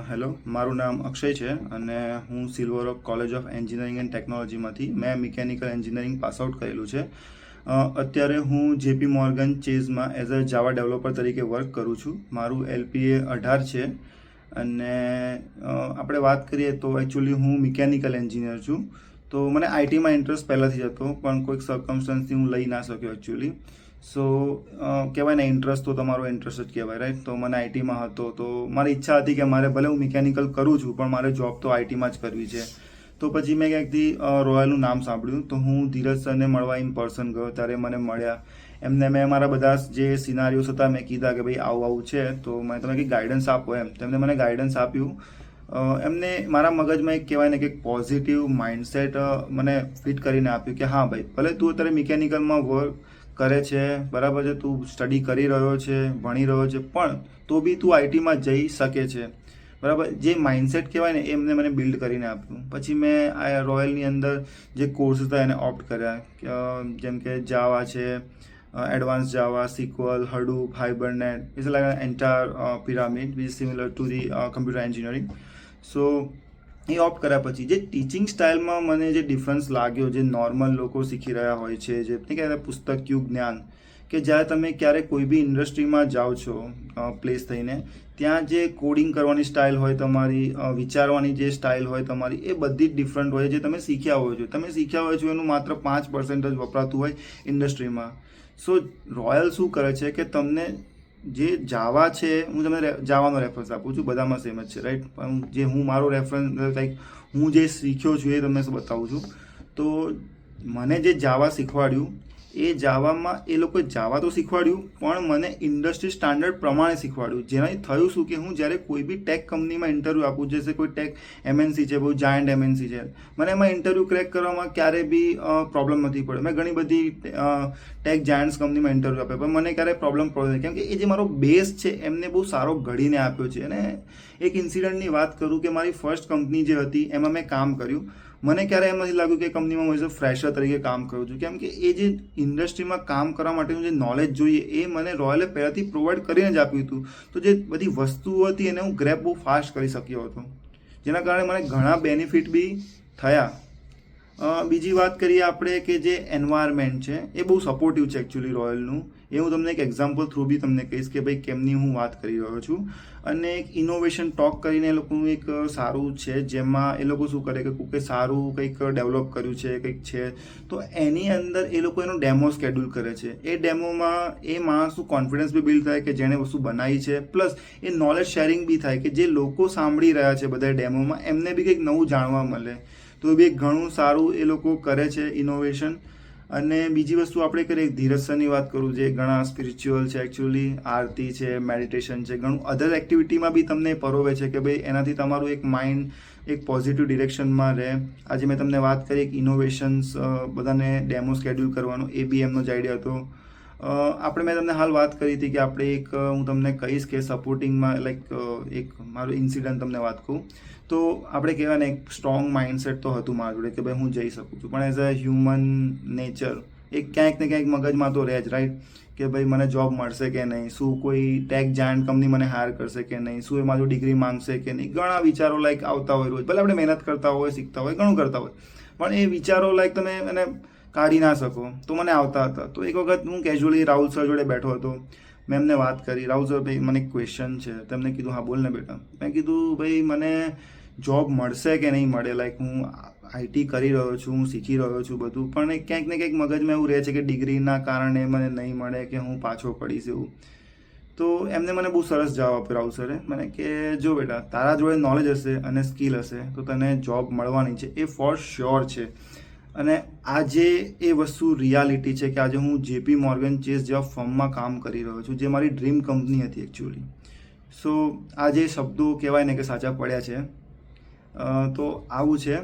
Hello, મારું નામ અક્ષય છે અને હું silver oak college of engineering and ટેકનોલોજીમાંથી મેં મિકેનિકલ એન્જિનિયરિંગ પાસ આઉટ કરેલું છે. અત્યારે હું જેપી મોર્ગન ચેઝમાં એઝ અ જાવા ડેવલપર તરીકે વર્ક કરું છું. મારું LPA 18 છે અને આપણે વાત કરીએ તો એકચ્યુઅલી હું મિકેનિકલ એન્જિનિયર છું. તો મને આઈટીમાં ઇન્ટરેસ્ટ પહેલાંથી જ હતો, પણ કોઈક સર્કમસ્ટન્સથી હું લઈ ના શક્યો એકચ્યુઅલી. સો કહેવાય ને, ઇન્ટરેસ્ટ તો તમારો ઇન્ટરેસ્ટ જ કહેવાય, રાઈટ? તો મને આઈટીમાં હતો, તો મારી ઈચ્છા હતી કે મારે ભલે હું મિકેનિકલ કરું છું પણ મારે જોબ તો આઈટીમાં જ કરવી છે. તો પછી મેં ક્યાંકથી રોયલનું નામ સાંભળ્યું, તો હું ધીરજ સરને મળવા ઇન પર્સન ગયો. ત્યારે મને મળ્યા. એમને મેં મારા બધા જે સિનારીઓસ હતા મેં કીધા કે ભાઈ આવું આવું છે, તો મેં તમે કંઈક ગાઈડન્સ આપો એમ. તેમને મને ગાઈડન્સ આપ્યું. એમને મારા મગજમાં એક કહેવાય ને કે પોઝિટિવ માઇન્ડસેટ મને ફિટ કરીને આપ્યું કે હા ભાઈ, ભલે તું અત્યારે મિકેનિકલમાં વર્ક કરે છે, બરાબર છે, તું સ્ટડી કરી રહ્યો છે, ભણી રહ્યો છે, પણ તો બી તું આઈટીમાં જઈ શકે છે, બરાબર. જે માઇન્ડસેટ કહેવાય ને એમને મને બિલ્ડ કરીને આપ્યું. પછી મેં આ રોયલની અંદર જે કોર્સ હતા એને ઓપ્ટ કર્યા, જેમ કે જાવા છે, advance Java, SQL, Hadoop, Hibernate, it's like entire pyramid which similar to the computer engineering. So એ ઓપ્ટ કર્યા પછી જે ટીચિંગ સ્ટાઇલમાં મને જે ડિફરન્સ લાગ્યો, જે નોર્મલ લોકો શીખી રહ્યા હોય છે, જે કહેવાય પુસ્તકિયું જ્ઞાન, કે જ્યારે તમે ક્યારેક કોઈ બી ઇન્ડસ્ટ્રીમાં જાઓ છો પ્લેસ થઈને, ત્યાં જે કોડિંગ કરવાની સ્ટાઇલ હોય તમારી, વિચારવાની જે સ્ટાઇલ હોય તમારી, એ બધી જ ડિફરન્ટ હોય જે તમે શીખ્યા હોય છો. તમે શીખ્યા હોય છો એનું માત્ર 5% જ વપરાતું હોય ઇન્ડસ્ટ્રીમાં. સો રોયલ શું કરે છે કે તમને જે જાવા છે, હું તમને જાવાનો રેફરન્સ આપું છું, બધામાં સેમ જ છે, રાઈટ? પણ જે હું મારો રેફરન્સ લાઈક હું જે શીખ્યો છું એ તમને બતાવું છું. તો મને જે જાવા શીખવાડ્યું, એ જાવામાં એ લોકોએ જાવા તો શીખવાડ્યું, પણ મને ઇન્ડસ્ટ્રી સ્ટાન્ડર્ડ પ્રમાણે શીખવાડ્યું. જેનાથી થયું શું કે હું જ્યારે કોઈ બી ટેક કંપનીમાં ઇન્ટરવ્યૂ આપું, જશે કોઈ ટેક MNC છે, બહુ જાયન્ટ MNC છે, મને એમાં ઇન્ટરવ્યૂ ક્રેક કરવામાં ક્યારેય બી પ્રોબ્લેમ નથી પડ્યો. મેં ઘણી બધી ટેક જાયન્ટ્સ કંપનીમાં ઇન્ટરવ્યૂ આપ્યા, પણ મને ક્યારેય પ્રોબ્લેમ પડ્યો નહીં, કેમ કે એ જે મારો બેઝ છે એમને બહુ સારો ઘડીને આપ્યો છે. અને એક ઇન્સિડન્ટની વાત કરું કે મારી ફર્સ્ટ કંપની જે હતી એમાં મેં કામ કર્યું. મને ક્યારે એમ નથી લાગ્યું કે કંપનીમાં હું એઝ અ ફ્રેશર તરીકે કામ કરું છું, કેમ કે એ જે ઇન્ડસ્ટ્રીમાં કામ કરવા માટેનું જે નોલેજ જોઈએ એ મને રોયલે પહેલાંથી પ્રોવાઈડ કરીને જ આપ્યું હતું. તો જે બધી વસ્તુઓ હતી એને હું ગ્રેપ બહુ ફાસ્ટ કરી શક્યો હતો, જેના કારણે મને ઘણા બેનિફિટ બી થયા. બીજી વાત કરીએ આપણે કે જે એન્વાયરમેન્ટ છે એ બહુ સપોર્ટિવ છે એકચ્યુઅલી રોયલનું. એ હું તમને એક એક્ઝામ્પલ થ્રુ બી તમને કહીશ કે ભાઈ કેમની હું વાત કરી રહ્યો છું. અને એક ઇનોવેશન ટોક કરીને એ લોકોનું એક સારું છે, જેમાં એ લોકો શું કરે કે કોઈકે સારું કંઈક ડેવલપ કર્યું છે, કંઈક છે, તો એની અંદર એ લોકો એનો ડેમો સ્કેડ્યુલ કરે છે. એ ડેમોમાં એ માણસનું કોન્ફિડન્સ બી બિલ્ડ થાય કે જેણે વસ્તુ બનાવી છે, પ્લસ એ નોલેજ શેરિંગ બી થાય કે જે લોકો સાંભળી રહ્યા છે બધા ડેમોમાં એમને બી કંઈક નવું જાણવા મળે. તો એ બી એક ઘણું સારું એ લોકો કરે છે ઇનોવેશન. અને બીજી વસ્તુ આપણે કરીએ, ધીરજ સરની વાત કરું, જે ઘણા સ્પિરિચ્યુઅલ છે એકચ્યુઅલી, આરતી છે, મેડિટેશન છે, ઘણું અધર એક્ટિવિટીમાં બી તમને પરોવે છે કે ભાઈ એનાથી તમારું એક માઇન્ડ એક પોઝિટિવ ડિરેક્શનમાં રહે. આજે મેં તમને વાત કરી એક ઇનોવેશન્સ બધાને ડેમો સ્કેડ્યુલ કરવાનો, એ બી એમનો જ આઈડિયા હતો. આપણે મેં તમને હાલ વાત કરી હતી કે આપણે એક હું તમને કહીશ કે સપોર્ટિંગમાં લાઈક એક મારું ઇન્સિડન્ટ તમને વાત કહું. તો આપણે કહેવાય ને એક સ્ટ્રોંગ માઇન્ડસેટ તો હતું મારા જોડે કે ભાઈ હું જઈ શકું છું, પણ એઝ અ હ્યુમન નેચર એક ક્યાંક ને ક્યાંક મગજમાં તો રહે જ, રાઈટ? કે ભાઈ મને જોબ મળશે કે નહીં, શું કોઈ ટેક જાયન્ટ કંપની મને હાયર કરશે કે નહીં, શું એ મારું ડિગ્રી માંગશે કે નહીં, ઘણા વિચારો લાઈક આવતા હોય રોજ. ભલે આપણે મહેનત કરતા હોય, શીખતા હોય, ઘણું કરતા હોય, પણ એ વિચારો લાઈક તમે એને કાઢી ના શકો, તો મને આવતા હતા. તો એક વખત હું કેઝ્યુઅલી રાહુલ સર જોડે બેઠો હતો. મેં એમને વાત કરી, રાહુલ સર ભાઈ મને એક ક્વેશ્ચન છે. તેમને કીધું હા બોલ ને બેટા. મેં કીધું ભાઈ મને જોબ મળશે કે નહીં મળે, લાઈક હું આઈટી કરી રહ્યો છું, હું શીખી રહ્યો છું બધું, પણ ક્યાંક ને ક્યાંક મગજમાં એવું રહે છે કે ડિગ્રીના કારણે મને નહીં મળે કે હું પાછો પડીશ એવું. તો એમને મને બહુ સરસ જવાબ આપ્યો રાહુલ સરે. મને કે જો બેટા, તારા જોડે નોલેજ હશે અને સ્કિલ હશે તો તને જોબ મળવાની છે, એ ફોર શ્યોર છે. અને આજે એ વસ્તુ રિયાલિટી છે કે આજે હું જેપી મોર્ગન ચેઝ જેવા ફર્મમાં કામ કરી રહ્યો છું, જે મારી ડ્રીમ કંપની હતી એકચ્યુઅલી. સો આ જે શબ્દો કહેવાય ને કે સાચા પડ્યા છે. તો આવું છે.